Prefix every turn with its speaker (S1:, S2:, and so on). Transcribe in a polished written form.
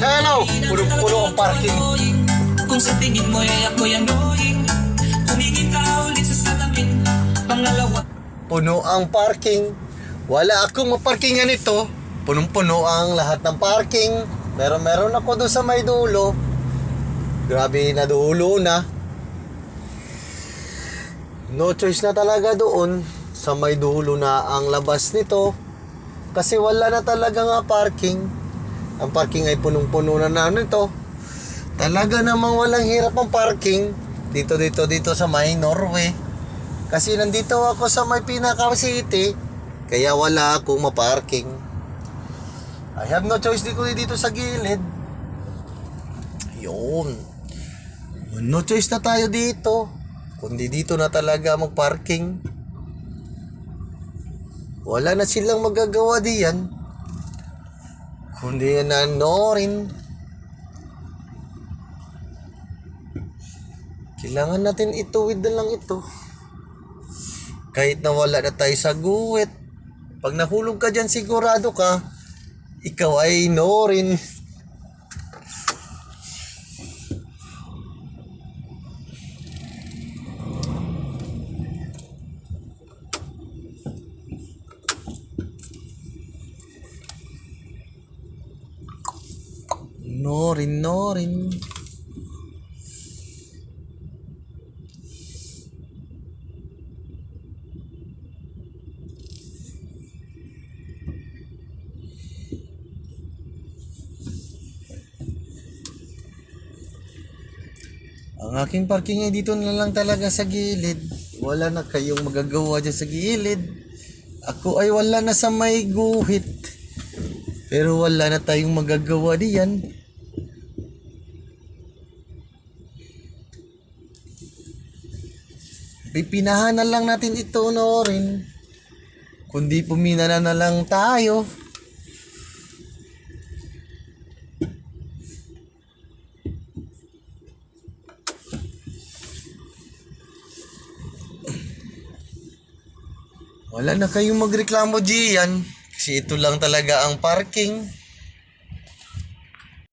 S1: Hello! Puno-puno ang parking.
S2: Kung sa tingin mo ay ako'y annoying, humingin ka ulit sa salamin. Pangalawa,
S1: Puno ang parking. Wala akong maparkingan ito. Punong-puno ang lahat ng parking. Pero meron ako doon sa may dulo. Grabe na dulo na. No choice na talaga doon. Sa may dulo na ang labas nito. Kasi wala na talaga nga parking. Ang parking ay punong-puno na nito. Talaga namang walang hirap ang parking. Dito sa may Norway. Kasi nandito ako sa may pinaka-city. Kaya wala akong maparking. I have no choice dito sa gilid. Yun. No choice na tayo dito. Kundi dito na talaga magparking. Wala na silang magagawa diyan. Kundi na rin. Kailangan natin ituwid na lang ito. Kahit na wala na tayo sa guwit. Pag nahulog ka dyan, sigurado ka, ikaw ay rin. Rin. Ang aking parking ay dito na lang talaga sa gilid. Wala na kayong magagawa dyan sa gilid. Ako ay wala na sa may guhit. Pero wala na tayong magagawa diyan. Pipinahan na lang natin ito rin. Kundi pumina na lang tayo. Wala na kayong magreklamo diyan. Kasi ito lang talaga ang parking.